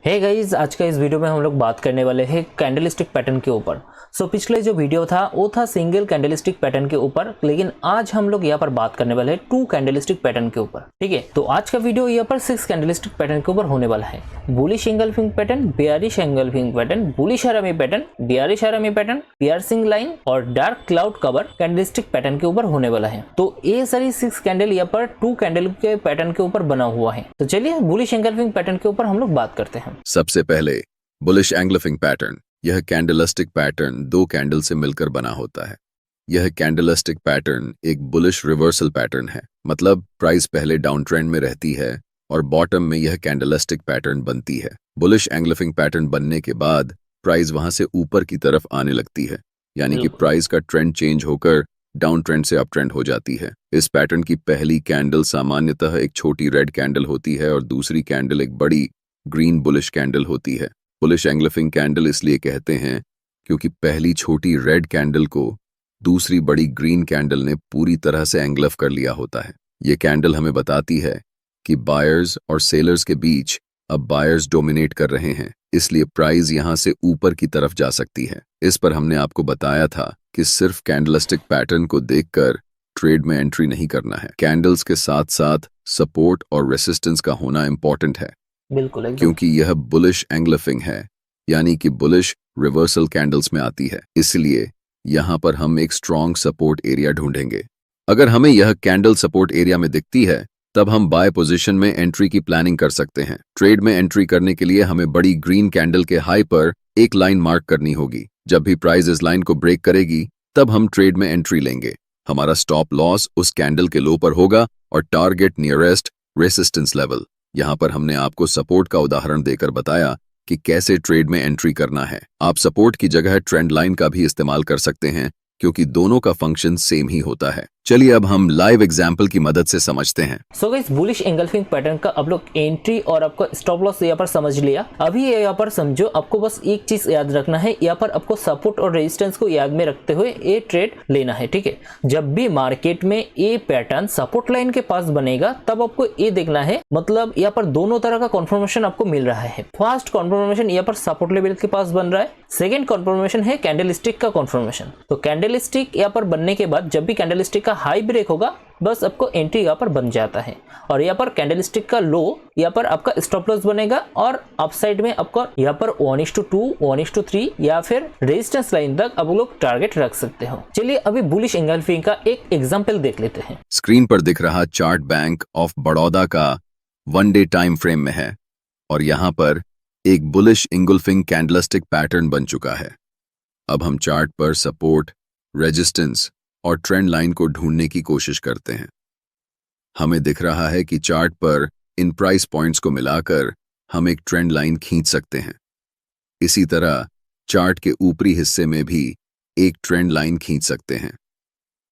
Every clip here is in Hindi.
हे गाइस, आज का इस वीडियो में हम लोग बात करने वाले हैं कैंडलस्टिक पैटर्न के ऊपर। पिछले जो वीडियो था वो था सिंगल कैंडलस्टिक पैटर्न के ऊपर, लेकिन आज हम लोग यहाँ पर बात करने वाले हैं 2 कैंडलस्टिक पैटर्न के ऊपर। ठीक है, तो आज का वीडियो यहाँ पर 6 कैंडलस्टिक पैटर्न के ऊपर होने वाला है। Bullish engulfing pattern, bearish engulfing pattern, bullish harami pattern, bearish harami pattern, piercing line और dark cloud cover candlestick pattern के ऊपर होने वाला है। तो ये सारी 6 कैंडल यहाँ पर 2 कैंडल के पैटर्न के ऊपर बना हुआ है। तो चलिए बुलिश एंगल्फिंग पैटर्न के ऊपर हम लोग बात करते हैं। सबसे पहले बुलिश एंगल्फिंग पैटर्न। यह कैंडलस्टिक पैटर्न 2 कैंडल से मिलकर बना होता है। यह कैंडलस्टिक पैटर्न एक बुलिश रिवर्सल पैटर्न है, मतलब प्राइस पहले डाउन ट्रेंड में रहती है और बॉटम में यह कैंडलस्टिक पैटर्न बनती है। बुलिश एंगल्फिंग पैटर्न बनने के बाद प्राइस वहां से ऊपर की तरफ आने लगती है, यानी कि प्राइस का ट्रेंड चेंज होकर डाउन ट्रेंड से अप ट्रेंड हो जाती है। इस पैटर्न की पहली कैंडल सामान्यतः एक छोटी रेड कैंडल होती है और दूसरी कैंडल एक बड़ी ग्रीन बुलिश कैंडल होती है। बुलिश एंगल्फिंग कैंडल इसलिए कहते हैं क्योंकि पहली छोटी रेड कैंडल को दूसरी बड़ी ग्रीन कैंडल ने पूरी तरह से एंगल्फ कर लिया होता है। ये कैंडल हमें बताती है कि बायर्स और सेलर्स के बीच अब बायर्स डोमिनेट कर रहे हैं, इसलिए प्राइस यहां से ऊपर की तरफ जा सकती है। इस पर हमने आपको बताया था कि सिर्फ कैंडलस्टिक पैटर्न को देखकर ट्रेड में एंट्री नहीं करना है। कैंडल्स के साथ साथ सपोर्ट और रेसिस्टेंस का होना इंपॉर्टेंट है, बिल्कुल, क्योंकि यह बुलिश एंगल्फिंग है, यानी कि बुलिश रिवर्सल कैंडल्स में आती है। इसलिए यहां पर हम एक स्ट्रॉन्ग सपोर्ट एरिया ढूंढेंगे। अगर हमें यह कैंडल सपोर्ट एरिया में दिखती है, तब हम बाय पोजीशन में एंट्री की प्लानिंग कर सकते हैं। ट्रेड में एंट्री करने के लिए हमें बड़ी ग्रीन कैंडल के हाई पर एक लाइन मार्क करनी होगी। जब भी प्राइस इस लाइन को ब्रेक करेगी, तब हम ट्रेड में एंट्री लेंगे। हमारा स्टॉप लॉस उस कैंडल के लो पर होगा और टारगेट नियरेस्ट रेसिस्टेंस लेवल। यहाँ पर हमने आपको सपोर्ट का उदाहरण देकर बताया कि कैसे ट्रेड में एंट्री करना है। आप सपोर्ट की जगह ट्रेंड लाइन का भी इस्तेमाल कर सकते हैं, क्योंकि दोनों का फंक्शन सेम ही होता है। चलिए अब हम लाइव एग्जाम्पल की मदद से समझते हैं। गाइस, बुलिश एंगल्फिंग पैटर्न का आप लोग एंट्री और आपका स्टॉप लॉस यहाँ पर समझ लिया। अभी यहाँ पर समझो, आपको बस एक चीज याद रखना है, यहाँ पर आपको सपोर्ट और रेजिस्टेंस को याद में रखते हुए ये ट्रेड लेना है। ठीक है, जब भी मार्केट में ये पैटर्न सपोर्ट लाइन के पास बनेगा, तब आपको ये देखना है, मतलब यहाँ पर दोनों तरह का कन्फर्मेशन आपको मिल रहा है। फर्स्ट कन्फर्मेशन यहाँ पर सपोर्ट लेवल के पास बन रहा है, सेकेंड कन्फर्मेशन है कैंडलस्टिक का कन्फर्मेशन। तो कैंडलस्टिक यहाँ पर बनने के बाद जब भी कैंडलस्टिक का हाई ब्रेक होगा, बस आपको एंट्री यहाँ पर बन जाता है। और यहाँ पर कैंडलस्टिक का लो, यहाँ पर आपका स्टॉप लॉस बनेगा और अपसाइड में आपका यहाँ पर 1:2, 1:3 या फिर रेजिस्टेंस लाइन तक आप लोग टारगेट रख सकते हो। चलिए अभी बुलिश एंगल्फिंग का एक एग्जांपल देख लेते हैं। स्क्रीन पर दिख रहा चार्ट बैंक ऑफ बड़ौदा का 1 डे टाइम फ्रेम में है और यहाँ पर एक बुलिश एंगल्फिंग कैंडलस्टिक पैटर्न बन चुका है। अब हम चार्ट पर सपोर्ट, रेजिस्टेंस और ट्रेंड लाइन को ढूंढने की कोशिश करते हैं। हमें दिख रहा है कि चार्ट पर इन प्राइस पॉइंट्स को मिलाकर हम एक ट्रेंड लाइन खींच सकते हैं। इसी तरह चार्ट के ऊपरी हिस्से में भी एक ट्रेंड लाइन खींच सकते हैं।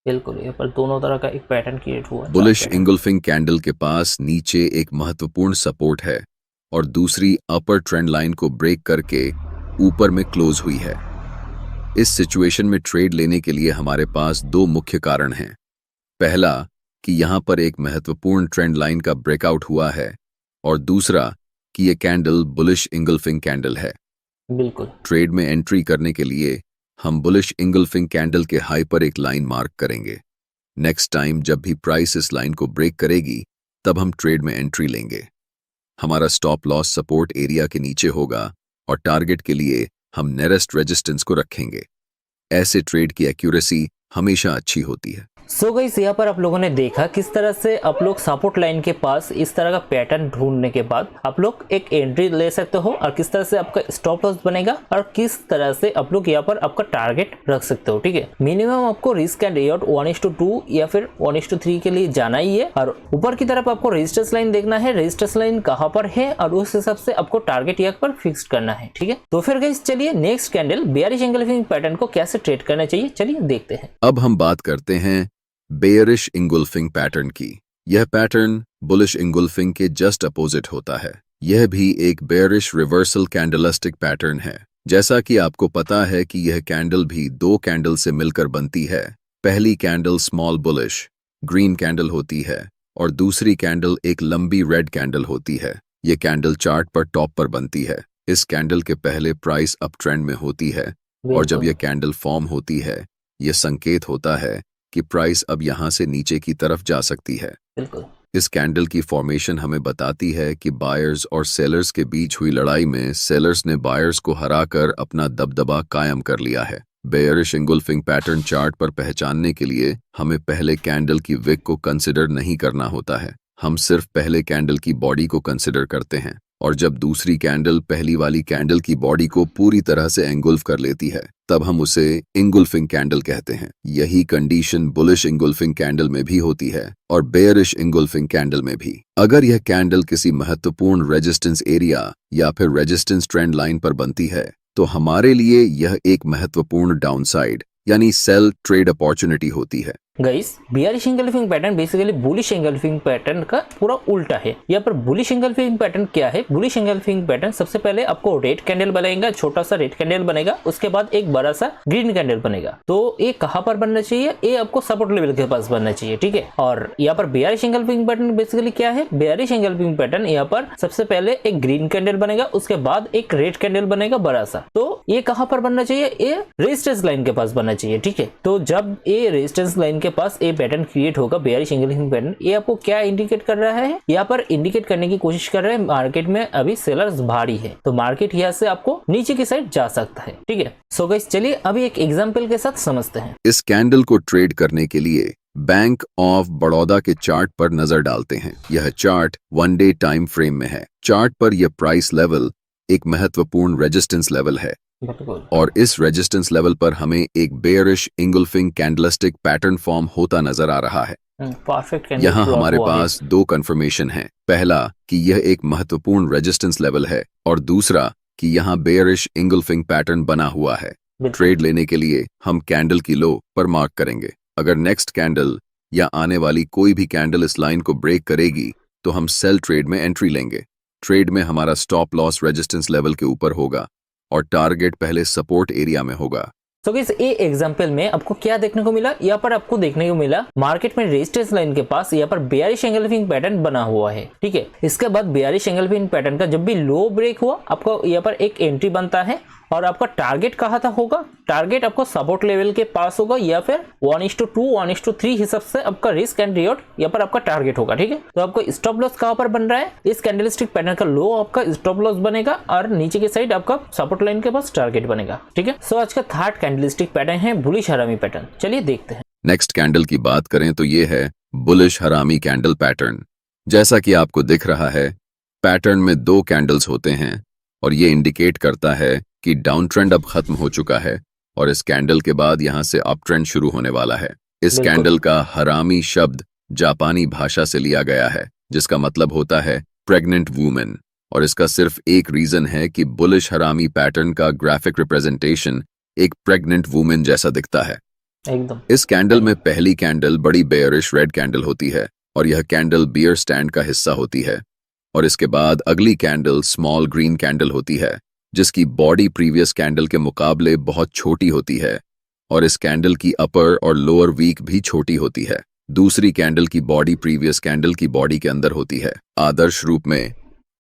बिल्कुल, यहाँ पर दोनों तरह का एक पैटर्न क्रिएट हुआ है। बुलिश एंगल्फिंग कैंडल के पास नीचे एक महत्वपूर्ण सपोर्ट है और दूसरी अपर ट्रेंड लाइन को ब्रेक करके ऊपर में क्लोज हुई है। इस सिचुएशन में ट्रेड लेने के लिए हमारे पास 2 मुख्य कारण हैं। पहला कि यहां पर एक महत्वपूर्ण ट्रेंड लाइन का ब्रेकआउट हुआ है और दूसरा कि यह कैंडल बुलिश एंगल्फिंग कैंडल है। बिल्कुल, ट्रेड में एंट्री करने के लिए हम बुलिश एंगल्फिंग कैंडल के हाई पर एक लाइन मार्क करेंगे। नेक्स्ट टाइम जब भी प्राइस इस लाइन को ब्रेक करेगी, तब हम ट्रेड में एंट्री लेंगे। हमारा स्टॉप लॉस सपोर्ट एरिया के नीचे होगा और टारगेट के लिए हम नियरेस्ट रेजिस्टेंस को रखेंगे। ऐसे ट्रेड की एक्यूरेसी हमेशा अच्छी होती है। गाइस, यहाँ पर आप लोगों ने देखा किस तरह से आप लोग सपोर्ट लाइन के पास इस तरह का पैटर्न ढूंढने के बाद आप लोग एक एंट्री ले सकते हो और किस तरह से आपका स्टॉप लॉस बनेगा और किस तरह से आप लोग यहाँ पर आपका टारगेट रख सकते हो। ठीक है, मिनिमम आपको रिस्क एंड रिवॉर्ड 1:2 या फिर 1:3 के लिए जाना ही है और ऊपर की तरफ आपको रेजिस्टेंस लाइन देखना है, रेजिस्टेंस लाइन कहाँ पर है और उस हिसाब से आपको टारगेट यहाँ पर फिक्स करना है। ठीक है, तो फिर गाइस चलिए next candle bearish engulfing pattern को कैसे ट्रेड करना चाहिए, चलिए देखते हैं। अब हम बात करते हैं बेयरिश एंगल्फिंग पैटर्न की। यह पैटर्न बुलिश एंगल्फिंग के जस्ट अपोजिट होता है। यह भी एक बेयरिश रिवर्सल कैंडलस्टिक पैटर्न है। जैसा कि आपको पता है कि यह कैंडल भी 2 कैंडल से मिलकर बनती है। पहली candle small bullish green candle होती है और दूसरी कैंडल एक लंबी रेड कैंडल होती है। ये कैंडल चार्ट पर टॉप पर बनती है। इस कैंडल के पहले प्राइस अप ट्रेंड में होती है और जब बिल्कुल यह कैंडल फॉर्म होती है, यह संकेत होता है कि प्राइस अब यहां से नीचे की तरफ जा सकती है। बिल्कुल इस कैंडल की फॉर्मेशन हमें बताती है कि बायर्स और सेलर्स के बीच हुई लड़ाई में सेलर्स ने बायर्स को हराकर अपना दबदबा कायम कर लिया है। बेयरिश इंगुल्फिंग पैटर्न चार्ट पर पहचानने के लिए हमें पहले कैंडल की विक को कंसिडर नहीं करना होता है। हम सिर्फ पहले कैंडल की बॉडी को कंसिडर करते हैं और जब दूसरी कैंडल पहली वाली कैंडल की बॉडी को पूरी तरह से एंगुल्फ कर लेती है, तब हम उसे इंगुल्फिंग कैंडल कहते हैं। यही कंडीशन बुलिश इंगुल्फिंग कैंडल में भी होती है और बेयरिश इंगुल्फिंग कैंडल में भी। अगर यह कैंडल किसी महत्वपूर्ण रेजिस्टेंस एरिया या फिर रेजिस्टेंस ट्रेंड लाइन पर बनती है, तो हमारे लिए यह एक महत्वपूर्ण डाउनसाइड यानी सेल ट्रेड अपॉर्चुनिटी होती है। Guys, bearish engulfing pattern basically bullish engulfing pattern का पूरा उल्टा है। यहाँ पर बुलिश इंगल्फिंग पैटर्न क्या है? बुलिश इंगल्फिंग पैटर्न सबसे पहले आपको रेड कैंडल बनेगा, छोटा सा रेड कैंडल बनेगा, उसके बाद एक बड़ा सा ग्रीन कैंडल बनेगा। तो ये कहाँ पर बनना चाहिए? ये आपको सपोर्ट लेवल के पास बनना चाहिए, ठीक है। और यहाँ पर बियरिश इंगल्फिंग पैटर्न बेसिकली क्या है? बियरिश इंगल्फिंग पैटर्न यहाँ पर सबसे पहले एक ग्रीन कैंडल बनेगा, उसके बाद एक रेड कैंडल बनेगा बड़ा सा। तो ये कहाँ पर बनना चाहिए? ये रेजिस्टेंस लाइन के पास बनना चाहिए, ठीक है। तो जब ये रेजिस्टेंस लाइन के पास ये पैटर्न क्रिएट होगा, बेयरिश इंगल्फिंग पैटर्न, ये आपको क्या इंडिकेट कर रहा है? यहाँ पर इंडिकेट करने की कोशिश कर रहा है मार्केट में अभी सेलर्स भारी है, तो मार्केट यहाँ से आपको नीचे की साइड जा सकता है, ठीक है। सो गाइस, चलिए अभी एक एग्जांपल के साथ समझते हैं। इस कैंडल को ट्रेड करने के लिए बैंक ऑफ बड़ौदा के चार्ट पर नजर डालते हैं। यह चार्ट 1 डे टाइम फ्रेम में है। चार्ट पर यह प्राइस लेवल एक महत्वपूर्ण रेजिस्टेंस लेवल है और इस रेजिस्टेंस लेवल पर हमें एक बेयरिश इंगुल्फिंग कैंडलस्टिक पैटर्न फॉर्म होता नजर आ रहा है। परफेक्ट। यहाँ हमारे पास दो कंफर्मेशन है। पहला कि यह एक महत्वपूर्ण रेजिस्टेंस लेवल है और दूसरा कि यहाँ बेयरिश इंगुल्फिंग पैटर्न बना हुआ है। ट्रेड लेने के लिए हम कैंडल की लो पर मार्क करेंगे। अगर नेक्स्ट कैंडल या आने वाली कोई भी कैंडल इस लाइन को ब्रेक करेगी तो हम सेल ट्रेड में एंट्री लेंगे। ट्रेड में हमारा स्टॉप लॉस रेजिस्टेंस लेवल के ऊपर होगा और टारगेट पहले सपोर्ट एरिया में होगा। तो गाइस, ये एग्जांपल में आपको क्या देखने को मिला? यहाँ पर आपको देखने को मिला मार्केट में रेजिस्टेंस लाइन के पास यहाँ पर बेयरिश एंगल्फिंग पैटर्न बना हुआ है, ठीक है। इसके बाद बेयरिश एंगल्फिंग पैटर्न का जब भी लो ब्रेक हुआ, आपको यहाँ पर एक एंट्री बनता है और आपका टारगेट कहाँ था होगा? टारगेट आपको सपोर्ट लेवल के पास होगा या फिर 1:2 1:3 हिसाब से आपका रिस्क एंड रिवॉर्ड यहाँ पर आपका टारगेट होगा, ठीक है। तो आपको स्टॉप लॉस कहाँ पर बन रहा है? इस कैंडलस्टिक पैटर्न का लो आपका स्टॉप लॉस बनेगा और नीचे की साइड आपका सपोर्ट लाइन के पास टारगेट बनेगा, ठीक है। सो आज का थर्ड कैंडलस्टिक पैटर्न है बुलिश हरामी पैटर्न। चलिए देखते हैं। नेक्स्ट कैंडल की बात करें तो ये है बुलिश हरामी कैंडल पैटर्न। जैसा कि आपको दिख रहा है, पैटर्न में 2 कैंडल्स होते हैं और ये इंडिकेट करता है कि डाउन ट्रेंड अब खत्म हो चुका है और इस कैंडल के बाद यहां से अप ट्रेंड शुरू होने वाला है। इस कैंडल का हरामी शब्द जापानी भाषा से लिया गया है, जिसका मतलब होता है प्रेग्नेंट वुमेन, और इसका सिर्फ एक रीजन है कि बुलिश हरामी पैटर्न का ग्राफिक रिप्रेजेंटेशन एक प्रेग्नेंट वुमेन जैसा दिखता है एकदम। इस कैंडल में पहली कैंडल बड़ी बेयरिश रेड कैंडल होती है और यह कैंडल बियर स्टैंड का हिस्सा होती है, और इसके बाद अगली कैंडल स्मॉल ग्रीन कैंडल होती है जिसकी बॉडी प्रीवियस कैंडल के मुकाबले बहुत छोटी होती है और इस कैंडल की अपर और लोअर वीक भी छोटी होती है। दूसरी कैंडल की बॉडी प्रीवियस कैंडल की बॉडी के अंदर होती है। आदर्श रूप में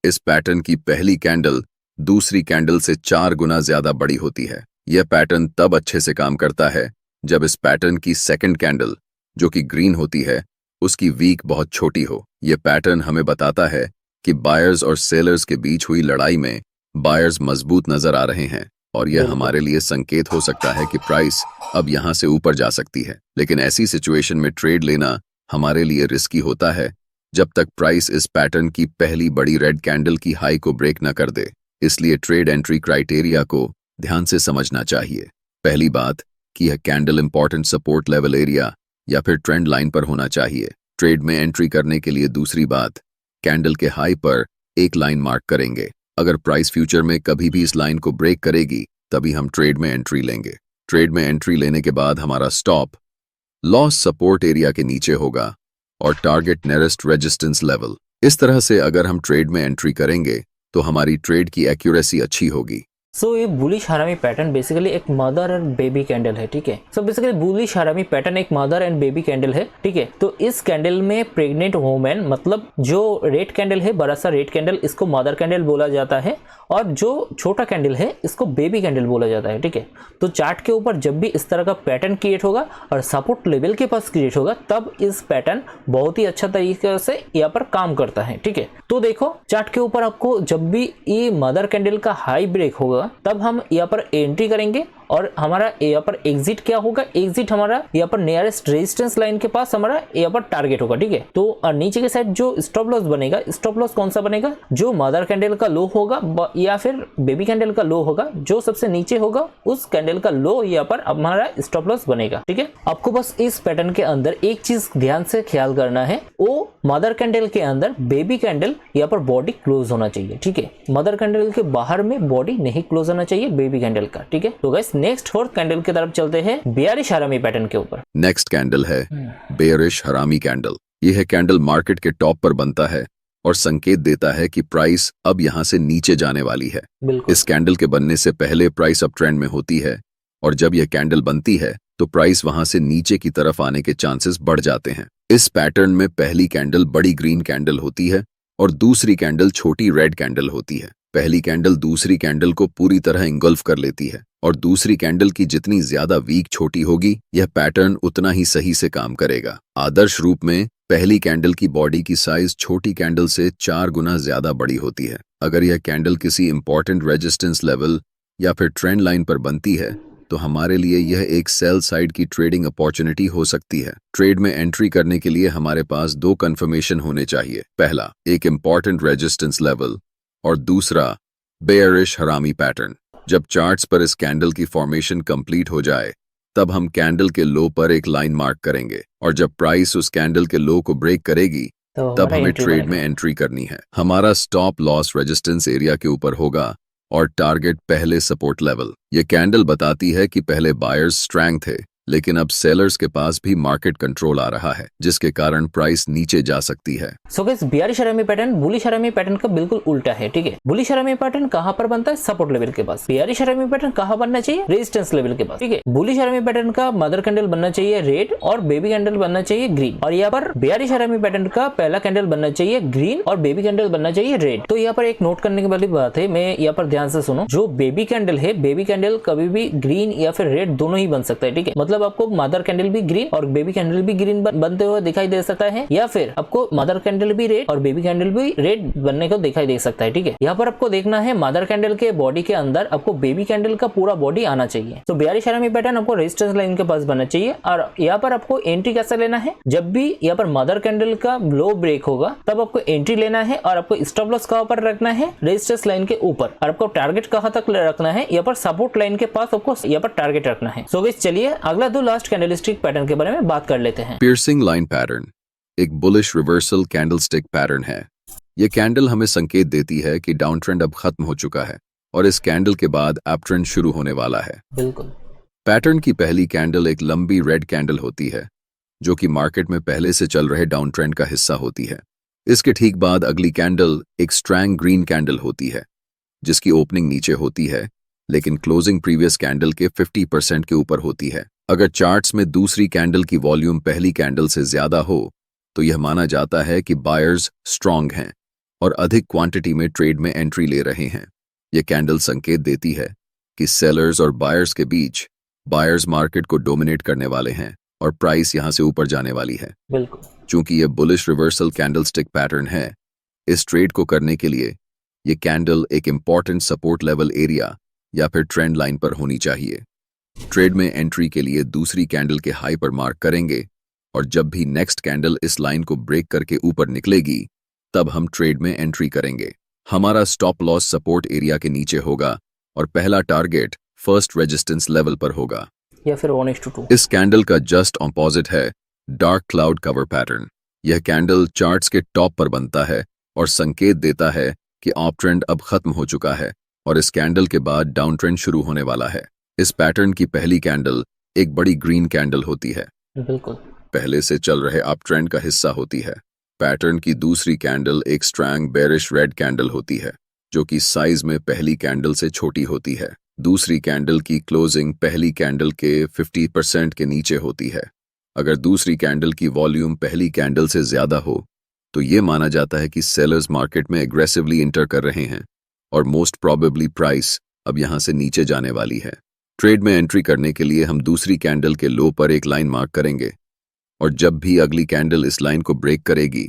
इस पैटर्न की पहली कैंडल दूसरी कैंडल से 4 गुना ज्यादा बड़ी होती है। यह पैटर्न तब अच्छे से काम करता है जब इस पैटर्न की सेकंड कैंडल, जो कि ग्रीन होती है, उसकी वीक बहुत छोटी हो। यह पैटर्न हमें बताता है कि बायर्स और सेलर्स के बीच हुई लड़ाई में बायर्स मजबूत नजर आ रहे हैं और यह हमारे लिए संकेत हो सकता है कि प्राइस अब यहां से ऊपर जा सकती है। लेकिन ऐसी सिचुएशन में ट्रेड लेना हमारे लिए रिस्की होता है जब तक प्राइस इस पैटर्न की पहली बड़ी रेड कैंडल की हाई को ब्रेक न कर दे। इसलिए ट्रेड एंट्री क्राइटेरिया को ध्यान से समझना चाहिए। पहली बात कि यह candle important support level area या फिर ट्रेंड लाइन पर होना चाहिए। ट्रेड में एंट्री करने के लिए दूसरी बात, कैंडल के हाई पर एक लाइन मार्क करेंगे। अगर प्राइस फ्यूचर में कभी भी इस लाइन को ब्रेक करेगी तभी हम ट्रेड में एंट्री लेंगे। ट्रेड में एंट्री लेने के बाद हमारा स्टॉप लॉस सपोर्ट एरिया के नीचे होगा और टारगेट नियरेस्ट रेजिस्टेंस लेवल। इस तरह से अगर हम ट्रेड में एंट्री करेंगे तो हमारी ट्रेड की एक्यूरेसी अच्छी होगी। सो ये बुलिश हरामी पैटर्न बेसिकली एक मदर एंड बेबी कैंडल है, ठीक है। So basically bullish harami pattern एक मदर एंड बेबी कैंडल है, ठीक है। तो इस कैंडल में प्रेग्नेंट वुमेन, मतलब जो रेड कैंडल है, बड़ा सा रेड कैंडल, इसको मदर कैंडल बोला जाता है, और जो छोटा कैंडल है इसको बेबी कैंडल बोला जाता है, ठीक है। तो चार्ट के ऊपर जब भी इस तरह का पैटर्न क्रिएट होगा और सपोर्ट लेवल के पास क्रिएट होगा, तब इस पैटर्न बहुत ही अच्छा तरीके से यहाँ पर काम करता है, ठीक है। तो देखो चार्ट के ऊपर आपको जब भी ये मदर कैंडल का हाई ब्रेक होगा, तब हम यहाँ पर एंट्री करेंगे, और हमारा यहाँ पर एग्जिट क्या होगा, एग्जिट हमारा यहाँ पर नियरेस्ट रेजिस्टेंस लाइन के पास हमारा यहाँ पर टारगेट होगा, ठीक है। तो नीचे के साइड जो स्टॉप लॉस बनेगा, स्टॉप लॉस कौन सा बनेगा, जो मदर कैंडल का लो होगा या फिर बेबी कैंडल का लो होगा, जो सबसे नीचे होगा उस कैंडल का लो यहाँ पर हमारा स्टॉप लॉस बनेगा, ठीक है। आपको बस इस पैटर्न के अंदर एक चीज ध्यान से ख्याल करना है, वो मदर कैंडल के अंदर बेबी कैंडल यहाँ पर बॉडी क्लोज होना चाहिए, ठीक है। मदर कैंडल के बाहर में बॉडी नहीं क्लोज होना चाहिए बेबी कैंडल का, ठीक है। तो गाइस नेक्स्ट फोर्थ कैंडल की तरफ चलते हैं बेयरिश हरामी पैटर्न के ऊपर। नेक्स्ट कैंडल है बेयरिश हरामी कैंडल। यह कैंडल मार्केट के टॉप पर बनता है और संकेत देता है कि प्राइस अब यहां से नीचे जाने वाली है। बिल्कुल। इस कैंडल के बनने से पहले प्राइस अप ट्रेंड में होती है, और जब यह कैंडल बनती है तो प्राइस वहां से नीचे की तरफ आने के चांसेस बढ़ जाते हैं। इस पैटर्न में पहली कैंडल बड़ी ग्रीन कैंडल होती है और दूसरी कैंडल छोटी रेड कैंडल होती है। पहली कैंडल दूसरी कैंडल को पूरी तरह इंगल्फ कर लेती है, और दूसरी कैंडल की जितनी ज्यादा वीक छोटी होगी, यह पैटर्न उतना ही सही से काम करेगा। आदर्श रूप में पहली कैंडल की बॉडी की साइज छोटी कैंडल से 4 गुना ज्यादा बड़ी होती है। अगर यह कैंडल किसी इंपॉर्टेंट रेजिस्टेंस लेवल या फिर ट्रेंड लाइन पर बनती है, तो हमारे लिए यह एक सेल साइड की ट्रेडिंग अपॉर्चुनिटी हो सकती है। ट्रेड में एंट्री करने के लिए हमारे पास 2 कंफर्मेशन होने चाहिए। पहला, एक इंपॉर्टेंट रेजिस्टेंस लेवल, और दूसरा बेयरिश हरामी पैटर्न। जब चार्ट्स पर इस कैंडल की फॉर्मेशन कंप्लीट हो जाए, तब हम कैंडल के लो पर एक लाइन मार्क करेंगे, और जब प्राइस उस कैंडल के लो को ब्रेक करेगी, तब हमें ट्रेड में एंट्री करनी है। हमारा स्टॉप लॉस रेजिस्टेंस एरिया के ऊपर होगा और टारगेट पहले सपोर्ट लेवल। यह कैंडल बताती है कि पहले बायर्स स्ट्रेंथ थे, लेकिन अब सेलर्स के पास भी मार्केट कंट्रोल आ रहा है, जिसके कारण प्राइस नीचे जा सकती है। So guys bearish harami pattern bullish harami pattern का बिल्कुल उल्टा है, ठीक है। बुलिश हरामी पैटर्न कहां पर बनता है, सपोर्ट लेवल के पास। बेयरिश हरामी पैटर्न कहां बनना चाहिए, रेजिस्टेंस लेवल के पास, ठीक है। बुलिश हरामी पैटर्न का मदर कैंडल बनना चाहिए रेड, और बेबी कैंडल बनना चाहिए ग्रीन, और यहाँ पर बेयरिश हरामी पैटर्न का पहला कैंडल बनना चाहिए ग्रीन और बेबी कैंडल बनना चाहिए रेड। तो यहाँ पर एक नोट करने की वाली बात है, मैं यहाँ पर ध्यान से सुनो। जो बेबी कैंडल है, बेबी कैंडल कभी भी ग्रीन या फिर रेड दोनों ही बन सकता है, ठीक है। मतलब आपको मदर कैंडल भी ग्रीन और बेबी कैंडल भी ग्रीन बनते हुए दिखाई दे सकता है, या फिर आपको मदर कैंडल भी रेड और बेबी कैंडल भी रेड बनने को दिखाई दे सकता है, ठीक है। यहाँ पर आपको देखना है मदर कैंडल के बॉडी के अंदर आपको बेबी कैंडल का पूरा बॉडी आना चाहिए। तो बेयरिश हरामी पैटर्न आपको रेजिस्टेंस लाइन के पास बनना चाहिए, और यहाँ पर आपको एंट्री कैसे लेना है, जब भी यहाँ पर मदर कैंडल का लो ब्रेक होगा, तब आपको एंट्री लेना है, और आपको स्टॉप लॉस कहां पर रखना है, रेजिस्टेंस लाइन के ऊपर, और आपको टारगेट कहां तक रखना है, यहाँ पर सपोर्ट लाइन के पास आपको यहाँ पर टारगेट रखना है। सो गाइस चलिए अगला 2 लास्ट कैंडलस्टिक पैटर्न के बारे में बात कर लेते हैं। पियर्सिंग लाइन पैटर्न एक बुलिश रिवर्सल कैंडलस्टिक पैटर्न है। यह कैंडल हमें संकेत देती है कि डाउन ट्रेंड अब खत्म हो चुका है, और इस कैंडल के बाद अप ट्रेंड शुरू होने वाला है। बिल्कुल। पैटर्न की पहली कैंडल एक लंबी रेड कैंडल होती है, जो कि मार्केट में पहले से चल रहे डाउन ट्रेंड का हिस्सा होती है। इसके ठीक बाद अगली कैंडल एक स्ट्रॉन्ग ग्रीन कैंडल होती है, जिसकी ओपनिंग नीचे होती है, लेकिन क्लोजिंग प्रीवियस कैंडल के 50% के ऊपर होती है। अगर चार्ट्स में दूसरी कैंडल की वॉल्यूम पहली कैंडल से ज्यादा हो, तो यह माना जाता है कि बायर्स स्ट्रांग हैं और अधिक क्वांटिटी में ट्रेड में एंट्री ले रहे हैं। यह कैंडल संकेत देती है कि सेलर्स और बायर्स के बीच बायर्स मार्केट को डोमिनेट करने वाले हैं और प्राइस यहां से ऊपर जाने वाली है। बिल्कुल। चूंकि यह बुलिश रिवर्सल कैंडलस्टिक पैटर्न है, इस ट्रेड को करने के लिए यह कैंडल एक इंपॉर्टेंट सपोर्ट लेवल एरिया या फिर ट्रेंड लाइन पर होनी चाहिए। ट्रेड में एंट्री के लिए दूसरी कैंडल के हाई पर मार्क करेंगे, और जब भी नेक्स्ट कैंडल इस लाइन को ब्रेक करके ऊपर निकलेगी, तब हम ट्रेड में एंट्री करेंगे। हमारा स्टॉप लॉस सपोर्ट एरिया के नीचे होगा और पहला टारगेट फर्स्ट रेजिस्टेंस लेवल पर होगा, या फिर 1:2। इस कैंडल का जस्ट ऑपोजिट है डार्क क्लाउड कवर पैटर्न। यह कैंडल चार्ट्स के टॉप पर बनता है और संकेत देता है कि अप ट्रेंड अब खत्म हो चुका है और इस कैंडल के बाद डाउन ट्रेंड शुरू होने वाला है। इस पैटर्न की पहली कैंडल एक बड़ी ग्रीन कैंडल होती है, बिल्कुल, पहले से चल रहे अप ट्रेंड का हिस्सा होती है। पैटर्न की दूसरी कैंडल एक स्ट्रॉन्ग बेरिश रेड कैंडल होती है, जो कि साइज में पहली कैंडल से छोटी होती है। दूसरी कैंडल की क्लोजिंग पहली कैंडल के 50% के नीचे होती है। अगर दूसरी कैंडल की वॉल्यूम पहली कैंडल से ज्यादा हो तो ये माना जाता है कि सेलर्स मार्केट में एग्रेसिवली इंटर कर रहे हैं और मोस्ट प्रोबेबली प्राइस अब यहां से नीचे जाने वाली है। ट्रेड में एंट्री करने के लिए हम दूसरी कैंडल के लो पर एक लाइन मार्क करेंगे और जब भी अगली कैंडल इस लाइन को ब्रेक करेगी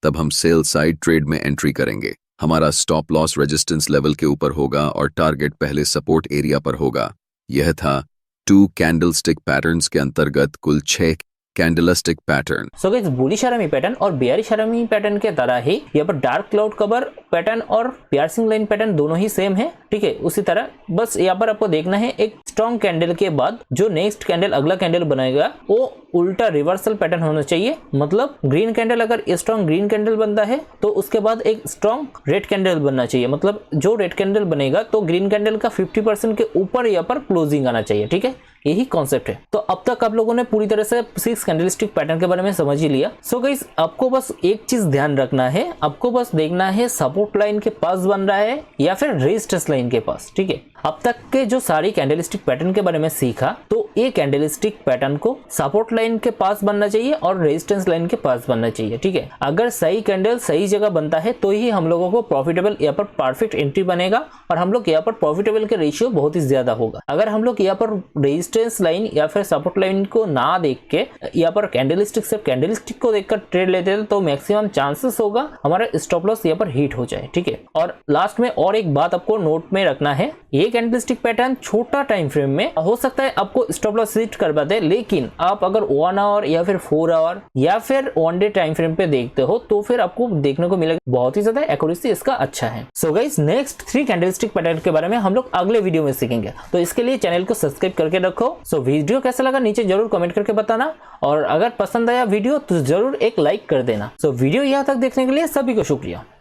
तब हम सेल साइड ट्रेड में एंट्री करेंगे। हमारा स्टॉप लॉस रेजिस्टेंस लेवल के ऊपर होगा और टारगेट पहले सपोर्ट एरिया पर होगा। यह था 2 कैंडलस्टिक पैटर्न्स के अंतर्गत कुल 6 candlestick pattern. So guys, bullish army pattern और बेयरिश आर्मी पैटर्न के तरह ही यहाँ पर डार्क क्लाउड कवर पैटर्न और पियर्सिंग लाइन पैटर्न दोनों ही सेम है, ठीक है। उसी तरह बस यहाँ पर आपको देखना है एक स्ट्रॉन्ग कैंडल के बाद जो नेक्स्ट कैंडल अगला कैंडल बनाएगा वो उल्टा रिवर्सल पैटर्न होना चाहिए। मतलब ग्रीन कैंडल अगर स्ट्रॉन्ग ग्रीन कैंडल बनता है तो उसके बाद एक स्ट्रॉन्ग रेड कैंडल बनना चाहिए। मतलब जो रेड कैंडल बनेगा तो ग्रीन कैंडल का 50% के ऊपर यहाँ पर क्लोजिंग आना चाहिए, ठीक है। यही कॉन्सेप्ट है। तो अब तक आप लोगों ने पूरी तरह से 6 कैंडलस्टिक पैटर्न के बारे में समझ ही लिया। सो गाइस, आपको बस एक चीज ध्यान रखना है, आपको बस देखना है सपोर्ट लाइन के पास बन रहा है या फिर रेजिस्टेंस लाइन के पास, ठीक है। अब तक के जो सारी कैंडलस्टिक पैटर्न के बारे में सीखा तो ये कैंडलस्टिक पैटर्न को सपोर्ट लाइन के पास बनना चाहिए और रेजिस्टेंस लाइन के पास बनना चाहिए, ठीक है। अगर सही कैंडल सही जगह बनता है तो ही हम लोगों को प्रॉफिटेबल यहाँ पर परफेक्ट एंट्री बनेगा और हम लोग यहाँ पर प्रॉफिटेबल के रेशियो बहुत ही ज्यादा होगा। अगर हम लोग यहाँ पर रेजिस्टेंस लाइन या फिर सपोर्ट लाइन को ना देख के यहाँ पर कैंडलस्टिक को देखकर ट्रेड लेते हैं तो मैक्सिमम चांसेस होगा हमारा स्टॉप लॉस यहाँ पर हिट हो जाए, ठीक है। और लास्ट में और एक बात आपको नोट में रखना है, ये कैंडलस्टिक पैटर्न छोटा टाइम फ्रेम में हो सकता है आपको स्टॉप लॉस हिट करवा दे, लेकिन आप अगर 1 आवर या फिर 4 आवर या फिर 1 डे टाइम फ्रेम पे देखते हो तो फिर आपको देखने को मिलेगा बहुत ही ज्यादा एक्यूरेसी इसका अच्छा है। So guys, next 3 candlestick pattern के बारे में हम लोग अगले वीडियो में सीखेंगे, तो इसके लिए चैनल को सब्सक्राइब करके रखो। सो वीडियो कैसा लगा नीचे जरूर कमेंट करके बताना और अगर पसंद आया वीडियो तो जरूर एक लाइक कर देना। सो वीडियो यहाँ तक देखने के लिए सभी को शुक्रिया।